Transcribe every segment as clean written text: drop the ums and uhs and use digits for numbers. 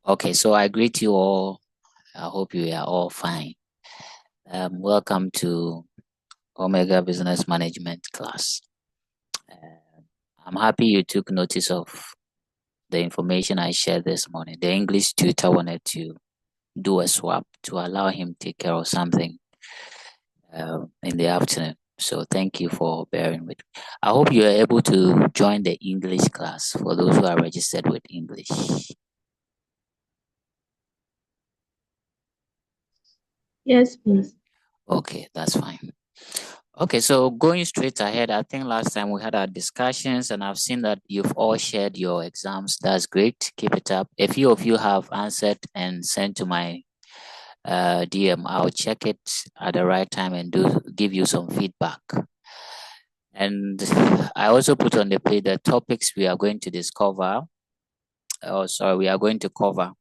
Okay, so I greet you all. I hope you are all fine. Welcome to Omega Business Management class. Uh, I'm happy you took notice of the information I shared this morning. The English tutor wanted to do a swap to allow him take care of something in the afternoon. So thank you for bearing with me. I hope you are able to join the English class for those who are registered with English. Yes, please. Okay, that's fine. Okay, so going straight ahead, I think last time we had our discussions and I've seen that you've all shared your exams. That's great. Keep it up. A few of you have answered and sent to my DM. I'll check it at the right time and give you some feedback. And I also put on the page the topics we are going to discover. Oh, sorry, we are going to cover.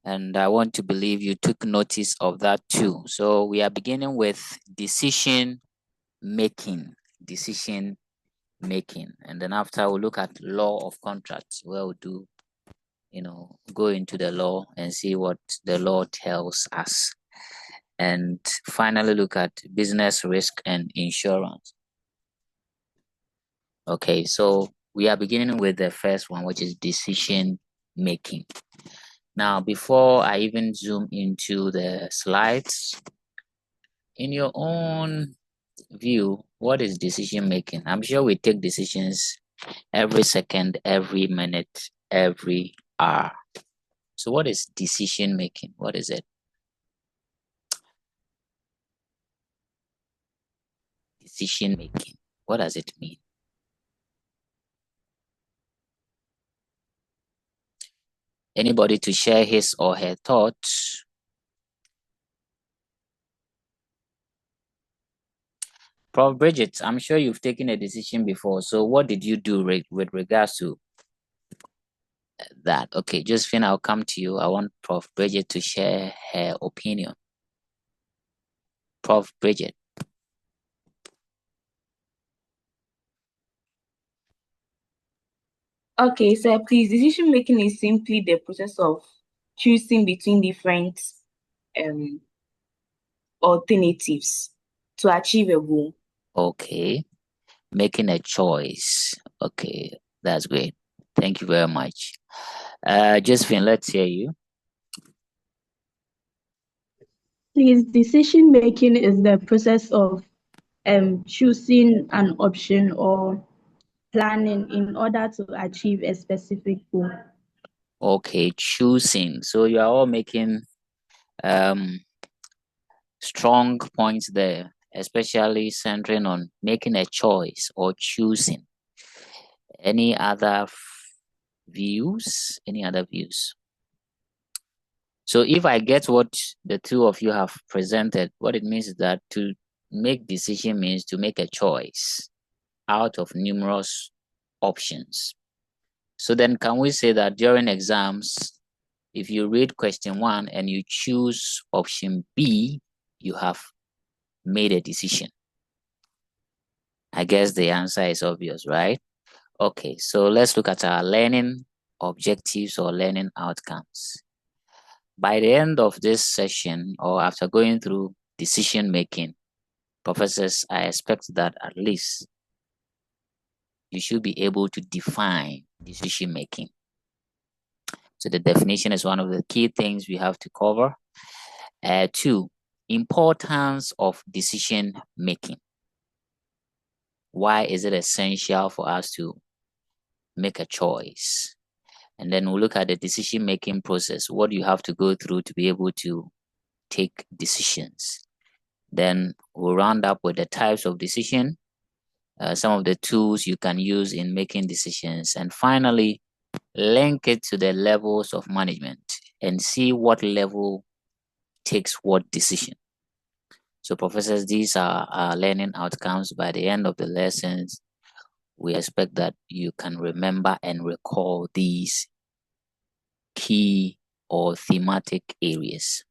And I want to believe you took notice of that too. So we are beginning with decision making. Decision making, and then after we'll look at law of contracts, where we'll do go into the law and see what the law tells us, and finally look at business risk and insurance. Okay, so we are beginning with the first one, which is decision making. Now, before I even zoom into the slides, in your own view, what is decision making? I'm sure we take decisions every second, every minute, every hour. So what is decision making? What is it? Decision making. What does it mean? Anybody to share his or her thoughts? Prof. Bridget, I'm sure you've taken a decision before. So what did you do with regards to that? Okay, Josephine, I'll come to you. I want Prof. Bridget to share her opinion. Prof. Bridget. Okay, so please, decision making is simply the process of choosing between different um alternatives to achieve a goal. Okay, making a choice. Okay, that's great. Thank you very much. Josephine, let's hear you. Please, decision making is the process of choosing an option or planning in order to achieve a specific goal. Okay, choosing. So you are all making um strong points there, especially centering on making a choice or choosing. Any other views? Any other views? So if I get what the two of you have presented, what it means is that to make decision means to make a choice out of numerous options. So then can we say that during exams, if you read question 1 and you choose option B, you have made a decision? I guess the answer is obvious, right? Okay, so let's look at our learning objectives or learning outcomes. By the end of this session, or after going through decision making, professors, I expect that at least you should be able to define decision making. So the definition is one of the key things we have to cover. 2, importance of decision making. Why is it essential for us to make a choice? And then we'll look at the decision making process, what you have to go through to be able to take decisions. Then we'll round up with the types of decision, some of the tools you can use in making decisions, and finally link it to the levels of management and see what level takes what decision. So professors, these are our learning outcomes. By the end of the lessons, we expect that you can remember and recall these key or thematic areas.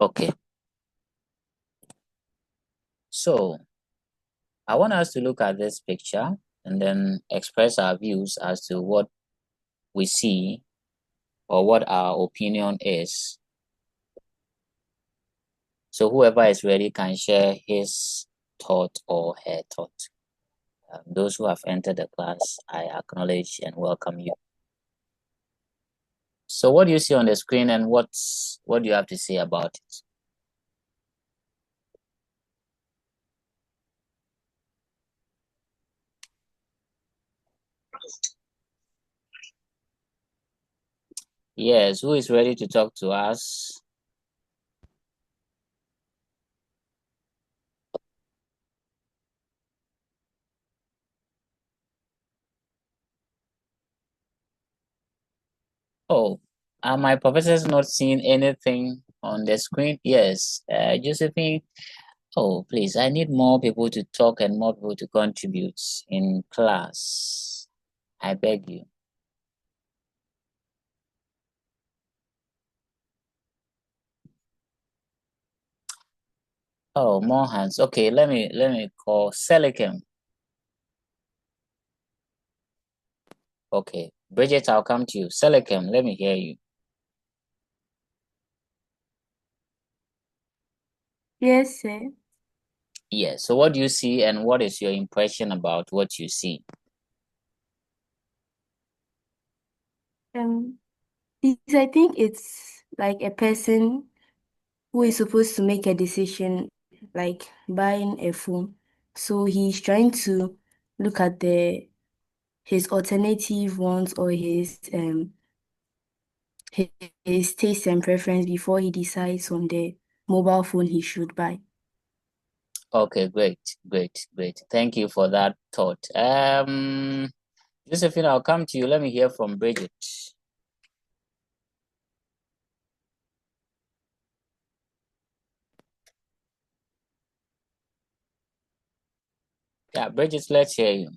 Okay. So I want us to look at this picture and then express our views as to what we see or what our opinion is. So whoever is ready can share his thought or her thought. Those who have entered the class, I acknowledge and welcome you. So what do you see on the screen, and what do you have to say about it? Yes, who is ready to talk to us? Oh, are my professors not seeing anything on the screen? Yes, Josephine. Oh, please, I need more people to talk and more people to contribute in class. I beg you. Oh, more hands. Okay, let me call Selikim. Okay, Bridget, I'll come to you. Selikim, let me hear you. Yes, sir. Yes. So what do you see, and what is your impression about what you see? I think it's like a person who is supposed to make a decision, like buying a phone. So he's trying to look at his alternative ones or his taste and preference before he decides on the mobile phone he should buy. Okay, great. Thank you for that thought. Josephine, I'll come to you. Let me hear from Bridget. Yeah, Bridget, let's hear you.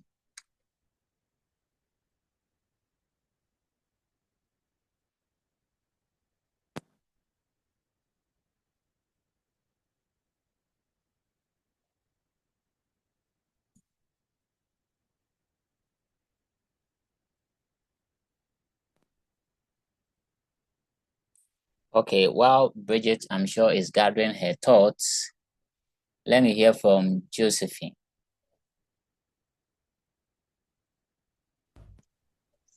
Okay, while Bridget, I'm sure, is gathering her thoughts, let me hear from Josephine.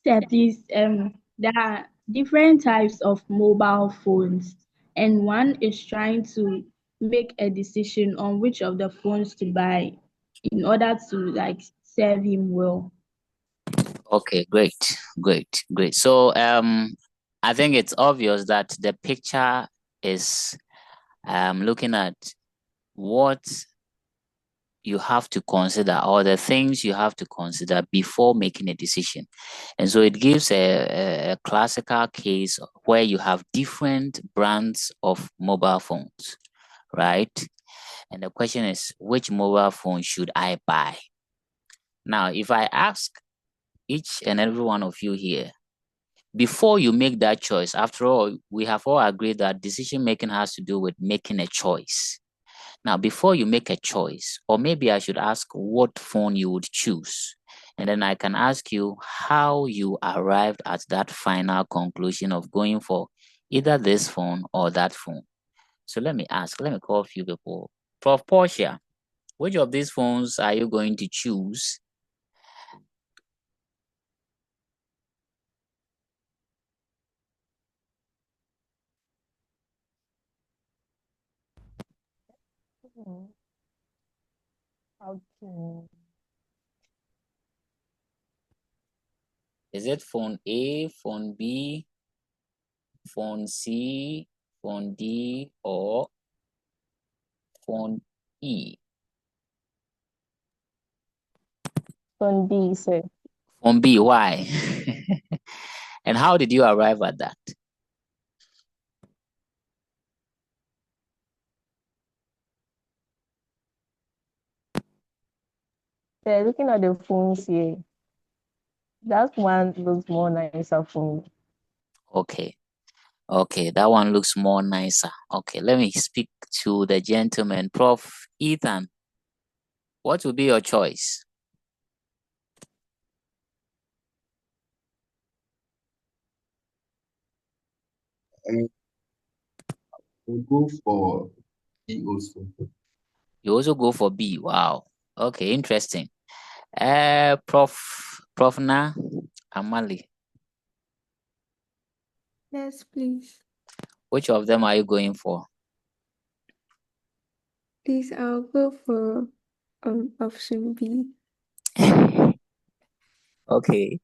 That is, there are different types of mobile phones, and one is trying to make a decision on which of the phones to buy in order to like serve him well. Okay, great. So, I think it's obvious that the picture is looking at what you have to consider, or the things you have to consider before making a decision. And so it gives a classical case where you have different brands of mobile phones, right? And the question is, which mobile phone should I buy? Now, if I ask each and every one of you here, before you make that choice, after all, we have all agreed that decision making has to do with making a choice. Now, before you make a choice, or maybe I should ask what phone you would choose. And then I can ask you how you arrived at that final conclusion of going for either this phone or that phone. So let me call a few people. Prof. Portia, which of these phones are you going to choose? Okay. Is it phone A, phone B, phone C, phone D, or phone E? Phone B, sir. Phone B, why? And how did you arrive at that? Sir, looking at the phones here, that one looks more nicer for me. Okay, that one looks more nicer. Okay, let me speak to the gentleman. Prof. Ethan, what would be your choice? We'll go for B also. You also go for B. Wow. Okay, interesting. Prof Na Amali, Yes, please. which of them are you going for? Please, I'll go for option B. Okay,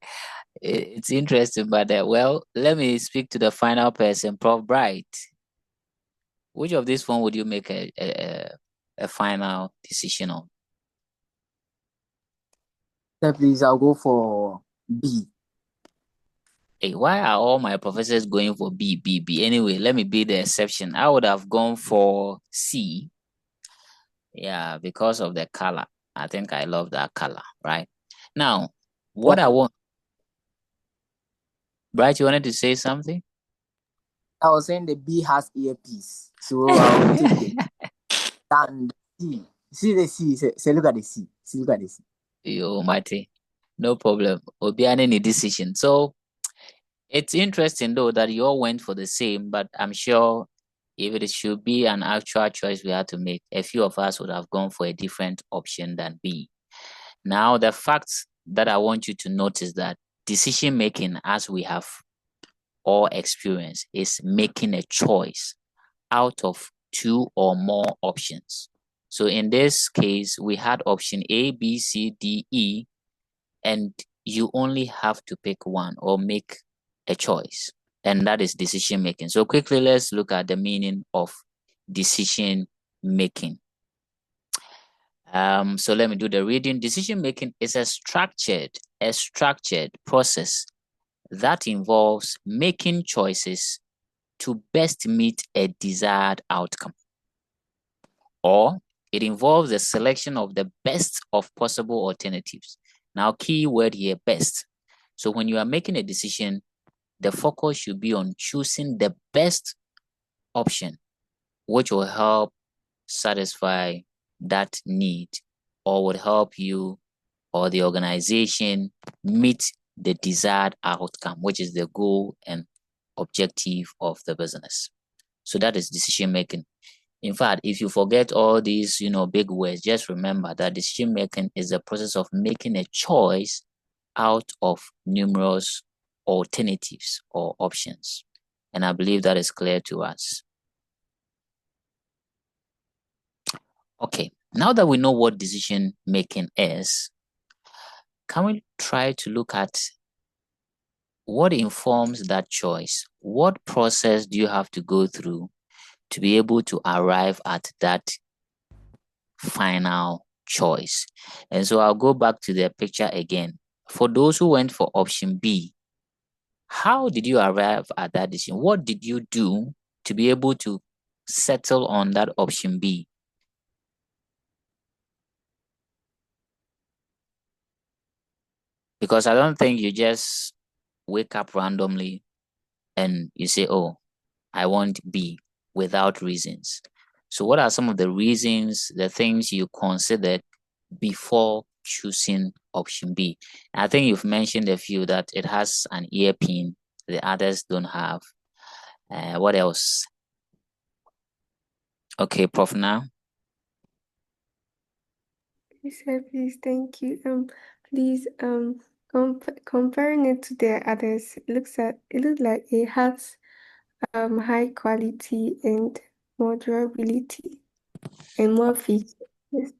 it's interesting, but well, let me speak to the final person, Prof Bright. Which of this one would you make a final decision on? Sir, please, I'll go for B. Hey, why are all my professors going for B, B, B? Anyway, let me be the exception. I would have gone for C. Yeah, because of the color. I think I love that color, right? Now, what I want... Bright, you wanted to say something? I was saying the B has earpiece. So I'll take the and C. See the C. Say look at the C. See, look at the C. Yo, Mate. No problem. Obiane any decision. So it's interesting though that you all went for the same, but I'm sure if it should be an actual choice we had to make, a few of us would have gone for a different option than B. Now, the fact that I want you to notice that decision making, as we have all experienced, is making a choice out of two or more options. So in this case, we had option A, B, C, D, E, and you only have to pick one or make a choice, and that is decision making. So quickly, let's look at the meaning of decision making. So let me do the reading. Decision making is a structured process that involves making choices to best meet a desired outcome, or it involves the selection of the best of possible alternatives. Now, key word here, best. So when you are making a decision, the focus should be on choosing the best option, which will help satisfy that need, or would help you or the organization meet the desired outcome, which is the goal and objective of the business. So that is decision making. In fact, if you forget all these, big words, just remember that decision making is the process of making a choice out of numerous alternatives or options. And I believe that is clear to us. Okay, now that we know what decision making is, can we try to look at what informs that choice? What process do you have to go through to be able to arrive at that final choice? And so I'll go back to the picture again. For those who went for option B, how did you arrive at that decision? What did you do to be able to settle on that option B? Because I don't think you just wake up randomly and you say, oh, I want B, without reasons. So what are some of the reasons, the things you considered before choosing option B? I think you've mentioned a few, that it has an ear pin, the others don't have. What else? Okay, Prof. Now. Yes, sir, please, thank you. Please, comparing it to the others, it looks like it has high quality and more durability and more features. Yes.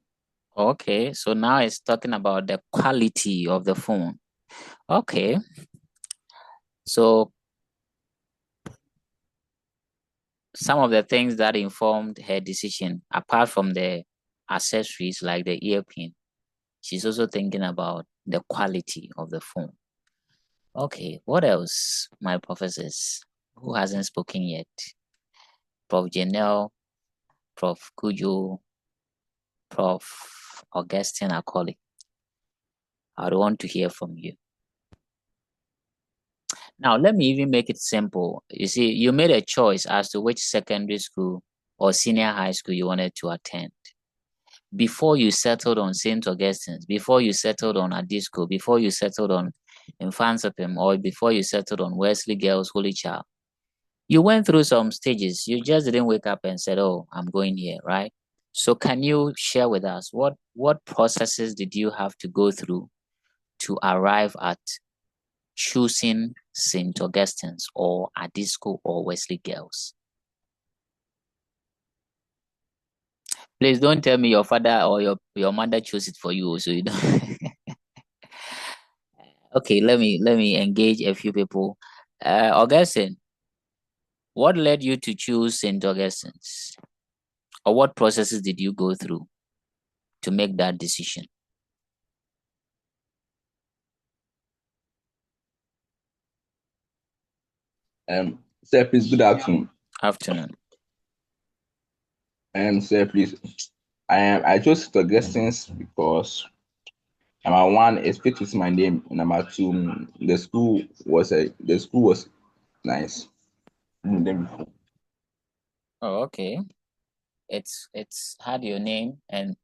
Okay, so now it's talking about the quality of the phone. Okay. So some of the things that informed her decision, apart from the accessories like the earpin, she's also thinking about the quality of the phone. Okay, what else, my professors? Who hasn't spoken yet? Prof. Janelle, Prof. Kujo, Prof. Augustine Akoli. I would want to hear from you. Now, let me even make it simple. You see, you made a choice as to which secondary school or senior high school you wanted to attend. Before you settled on St. Augustine's, before you settled on Adisco, before you settled on Infansipim, or before you settled on Wesley Girls Holy Child, You went through some stages. You just didn't wake up and said, "Oh, I'm going here," right? So can you share with us what processes did you have to go through to arrive at choosing St. Augustine's or Adisco or Wesley Girls? Please don't tell me your father or your mother chose it for you, so you don't. Okay, let me engage a few people. Augustine, what led you to choose St. Augustine's? Or what processes did you go through to make that decision? Sir, please, good afternoon. Afternoon. Sir, please, I chose St. Augustine's because number one, it fits with my name. Number two, the school was nice. Oh, okay. It's had your name and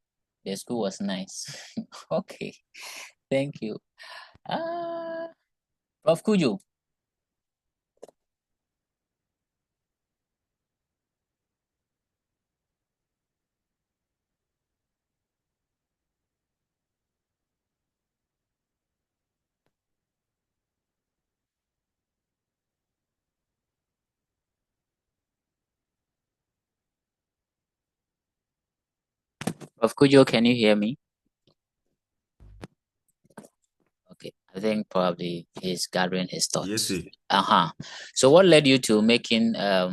the school was nice. Okay. Thank you. Prof. Kujo. Prof. Kujo, can you hear me? Okay. I think probably he's gathering his thoughts. Yes, sir. So what led you to making as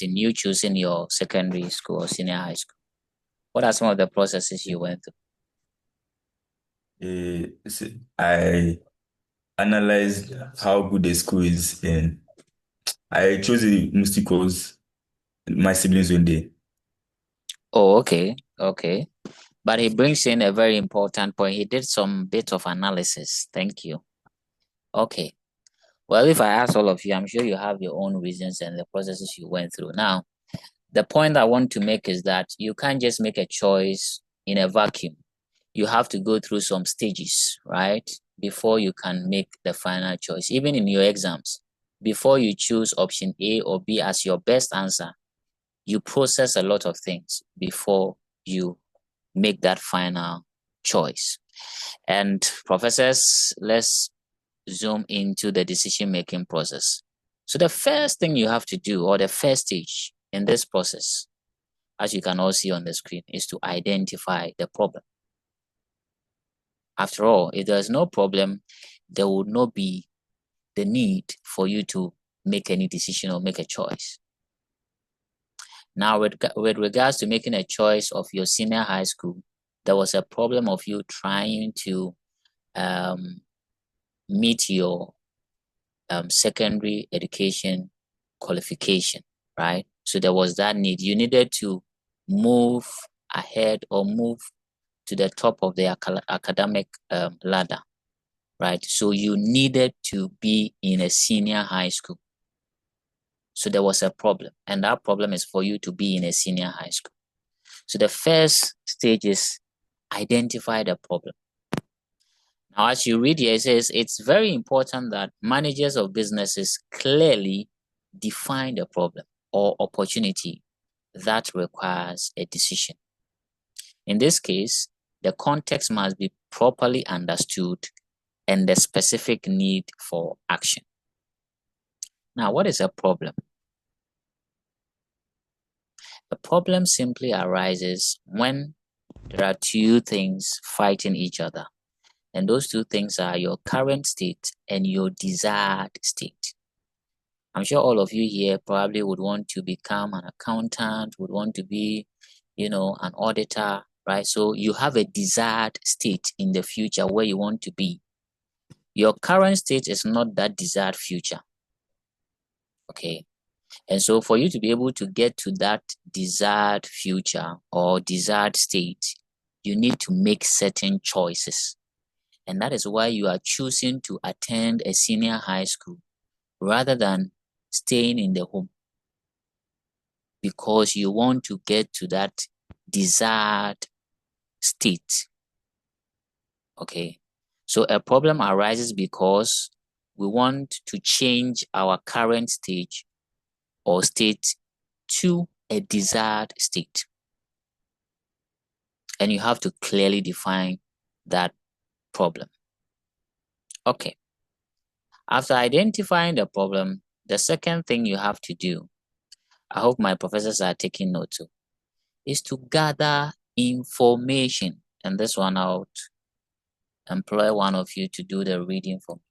in you choosing your secondary school or senior high school? What are some of the processes you went through? I analyzed how good the school is, and I chose it mostly because my siblings went there. Oh, okay. Okay. But he brings in a very important point. He did some bit of analysis. Thank you. Okay. Well, if I ask all of you, I'm sure you have your own reasons and the processes you went through. Now, the point I want to make is that you can't just make a choice in a vacuum. You have to go through some stages, right? Before you can make the final choice. Even in your exams, before you choose option A or B as your best answer, you process a lot of things before you make that final choice. And professors, let's zoom into the decision-making process. So the first thing you have to do, or the first stage in this process, as you can all see on the screen, is to identify the problem. After all, if there's no problem, there would not be the need for you to make any decision or make a choice. Now, with regards to making a choice of your senior high school, there was a problem of you trying to meet your secondary education qualification, right? So there was that need. You needed to move ahead or move to the top of the academic ladder, right? So you needed to be in a senior high school. So there was a problem, and that problem is for you to be in a senior high school. So the first stage is identify the problem. Now, as you read here, it says it's very important that managers of businesses clearly define the problem or opportunity that requires a decision. In this case, the context must be properly understood and the specific need for action. Now, what is a problem? A problem simply arises when there are two things fighting each other. And those two things are your current state and your desired state. I'm sure all of you here probably would want to become an accountant, would want to be, an auditor, right? So you have a desired state in the future where you want to be. Your current state is not that desired future. Okay. And so for you to be able to get to that desired future or desired state, you need to make certain choices. And that is why you are choosing to attend a senior high school rather than staying in the home, because you want to get to that desired state. Okay. So a problem arises because we want to change our current stage or state to a desired state. And you have to clearly define that problem. Okay. After identifying the problem, the second thing you have to do, I hope my professors are taking note too, is to gather information. And this one I would employ one of you to do the reading for me.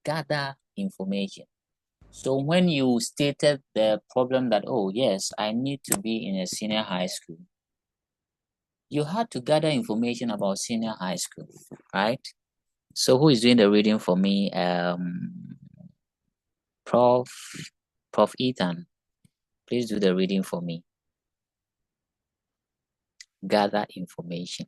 Gather information. So when you stated the problem that, oh yes, I need to be in a senior high school, you had to gather information about senior high school, right? So who is doing the reading for me? Prof Ethan, please do the reading for me. Gather information.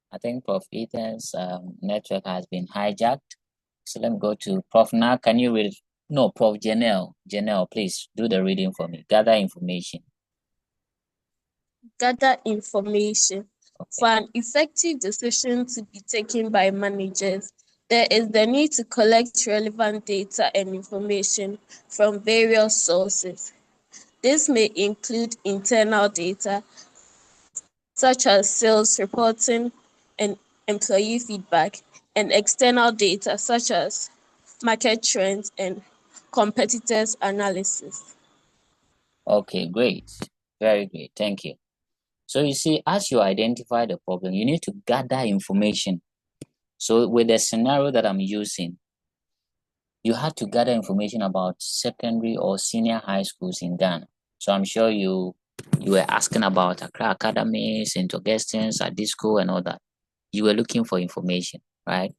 I think Prof Ethan's network has been hijacked. So let me go to Prof. Now, can you read? No, Prof. Janelle. Janelle, please do the reading for me. Gather information. Gather information. For an effective decision to be taken by managers, there is the need to collect relevant data and information from various sources. This may include internal data, such as sales reporting and employee feedback, and external data, such as market trends and competitors analysis. Okay, great. Very great. Thank you. So you see, as you identify the problem, you need to gather information. So with the scenario that I'm using, you have to gather information about secondary or senior high schools in Ghana. So I'm sure you were asking about Accra Academy, St. Augustine's, Adisco, and all that. You were looking for information, right?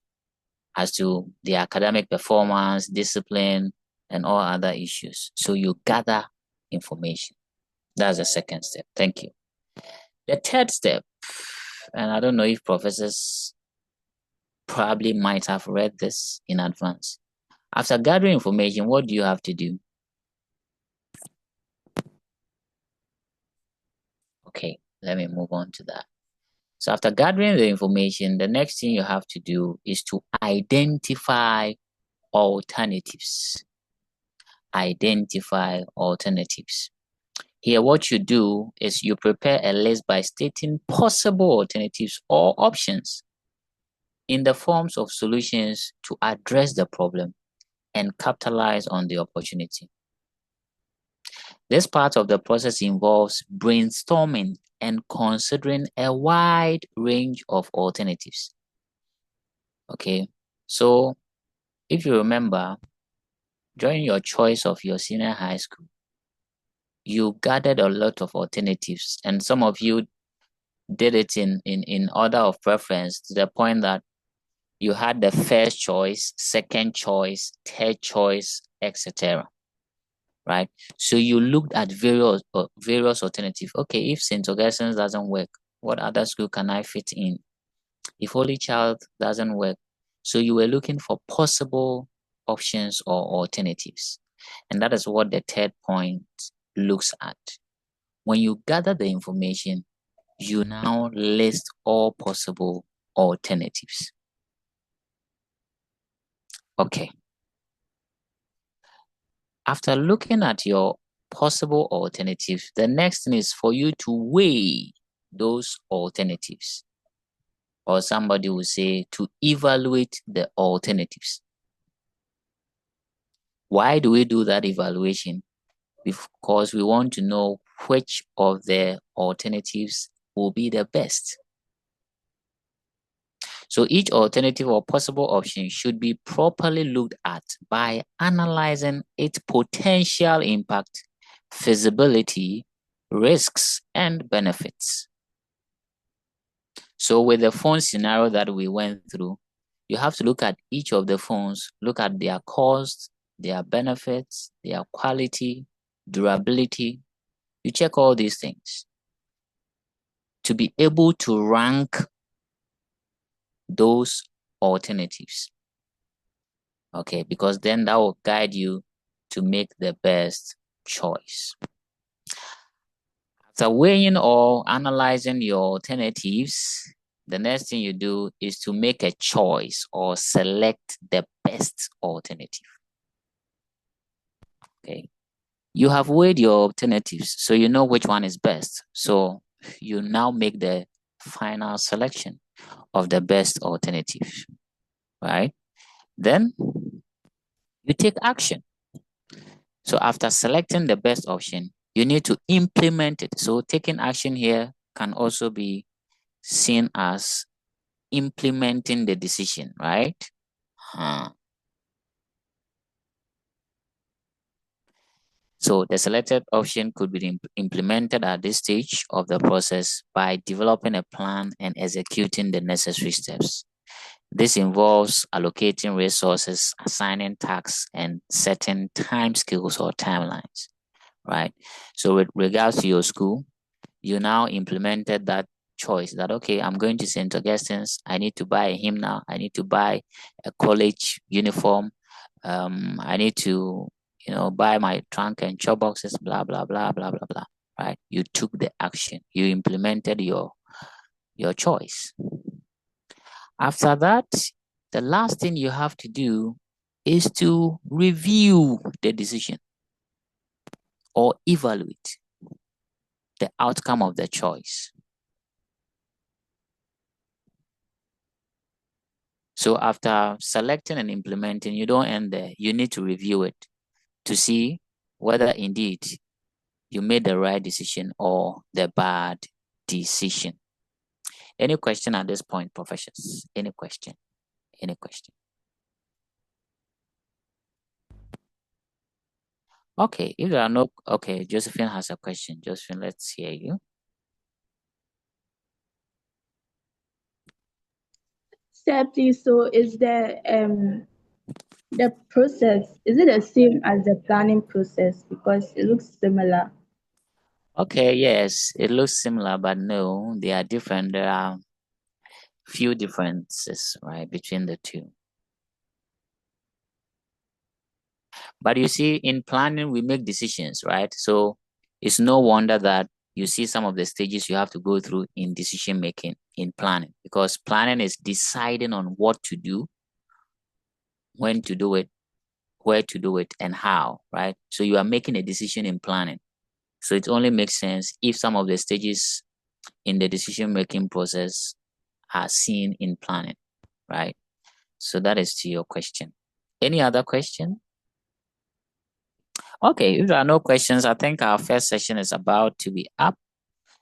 As to the academic performance, discipline, and all other issues. So you gather information. That's the second step. Thank you. The third step, and I don't know if professors probably might have read this in advance. After gathering information, what do you have to do? Okay, let me move on to that. So after gathering the information, the next thing you have to do is to identify alternatives. Identify alternatives. Here, what you do is you prepare a list by stating possible alternatives or options in the forms of solutions to address the problem and capitalize on the opportunity. This part of the process involves brainstorming and considering a wide range of alternatives. Okay, so if you remember, during your choice of your senior high school, you gathered a lot of alternatives, and some of you did it in order of preference to the point that you had the first choice, second choice, third choice, etc. Right? So you looked at various alternatives. Okay, if St. Augustine's doesn't work, what other school can I fit in? If Holy Child doesn't work, so you were looking for possible options or alternatives. And that is what the third point looks at. When you gather the information, you now list all possible alternatives. Okay. After looking at your possible alternatives, the next thing is for you to weigh those alternatives. Or somebody will say to evaluate the alternatives. Why do we do that evaluation? Because we want to know which of the alternatives will be the best. So each alternative or possible option should be properly looked at by analyzing its potential impact, feasibility, risks, and benefits. So with the phone scenario that we went through, you have to look at each of the phones, look at their cost, their benefits, their quality, durability. You check all these things to be able to rank those alternatives. Okay, because then that will guide you to make the best choice. After weighing or analyzing your alternatives, the next thing you do is to make a choice or select the best alternative. Okay. You have weighed your alternatives, so you know which one is best. So you now make the final selection of the best alternative, right? Then you take action. So after selecting the best option, you need to implement it. So taking action here can also be seen as implementing the decision, right? So the selected option could be implemented at this stage of the process by developing a plan and executing the necessary steps. This involves allocating resources, assigning tasks, and setting timescales or timelines, right? So with regards to your school, you now implemented that choice that, okay, I'm going to St. Augustine's, I need to buy a hymnal, I need to buy a college uniform, I need to, buy my trunk and chop boxes, blah, blah, blah, blah, blah, blah, right? You took the action, you implemented your choice. After that, the last thing you have to do is to review the decision or evaluate the outcome of the choice. So after selecting and implementing, you don't end there. You need to review it to see whether indeed you made the right decision or the bad decision. Any question at this point, professors? Any question? Any question? Okay, if there are no, okay, Josephine has a question. Josephine, let's hear you. Sir, please, so is the process, is it the same as the planning process? Because it looks similar. Okay, yes, it looks similar, but no, they are different. There are few differences, right, between the two. But you see, in planning, we make decisions, right? So it's no wonder that you see some of the stages you have to go through in decision making in planning, because planning is deciding on what to do, when to do it, where to do it, and how, right? So you are making a decision in planning. So it only makes sense if some of the stages in the decision making process are seen in planning, right? So that is to your question. Any other question? Okay, if there are no questions, I think our first session is about to be up.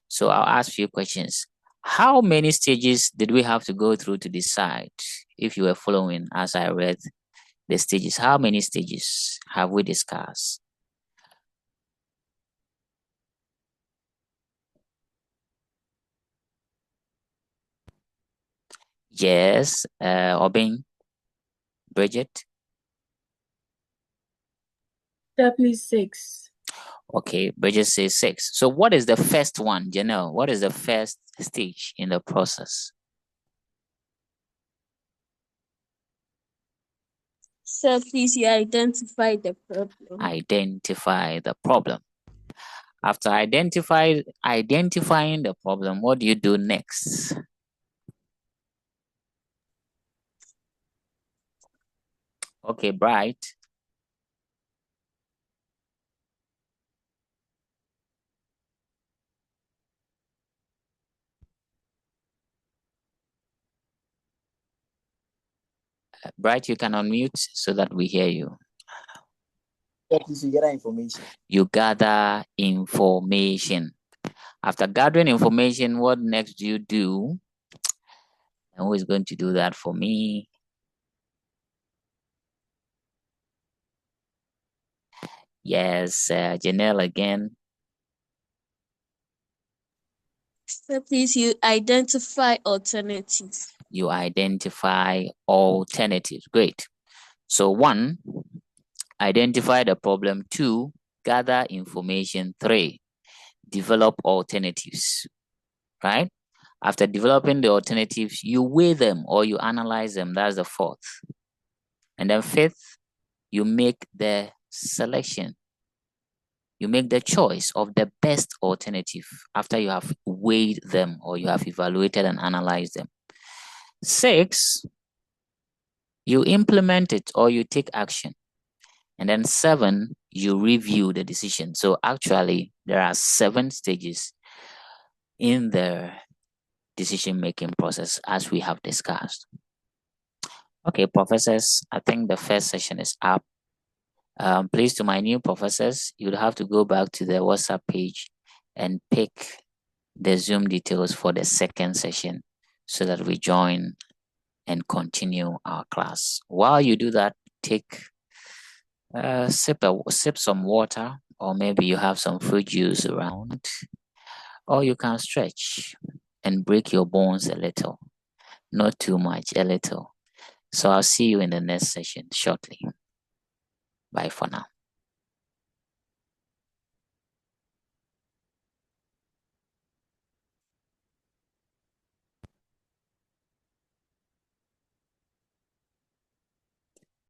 So I'll ask you questions. How many stages did we have to go through to decide? If you were following as I read the stages, how many stages have we discussed? Yes, Obin, Bridget. Please 6. Okay, Bridget says 6. So what is the first one, Janelle? What is the first stage in the process? So please, you identify the problem. Identify the problem. After identifying the problem, what do you do next? Okay, Bright. Bright, you can unmute so that we hear you. Please, you gather information. You gather information. After gathering information, what next do you do? And who is going to do that for me? Yes, Janelle again. So please, you identify alternatives. You identify alternatives. Great. So 1, identify the problem. 2, gather information. 3, develop alternatives, right? After developing the alternatives, you weigh them or you analyze them. That's the fourth. And then fifth, you make the selection. You make the choice of the best alternative after you have weighed them or you have evaluated and analyzed them. 6, you implement it or you take action. And then 7, you review the decision. So actually, there are 7 stages in the decision-making process as we have discussed. Okay, professors, I think the first session is up. Please, to my new professors, you'd have to go back to the WhatsApp page and pick the Zoom details for the second session so that we join and continue our class. While you do that, take sip some water, or maybe you have some fruit juice around, or you can stretch and break your bones a little, not too much, a little. So I'll see you in the next session shortly. Bye for now.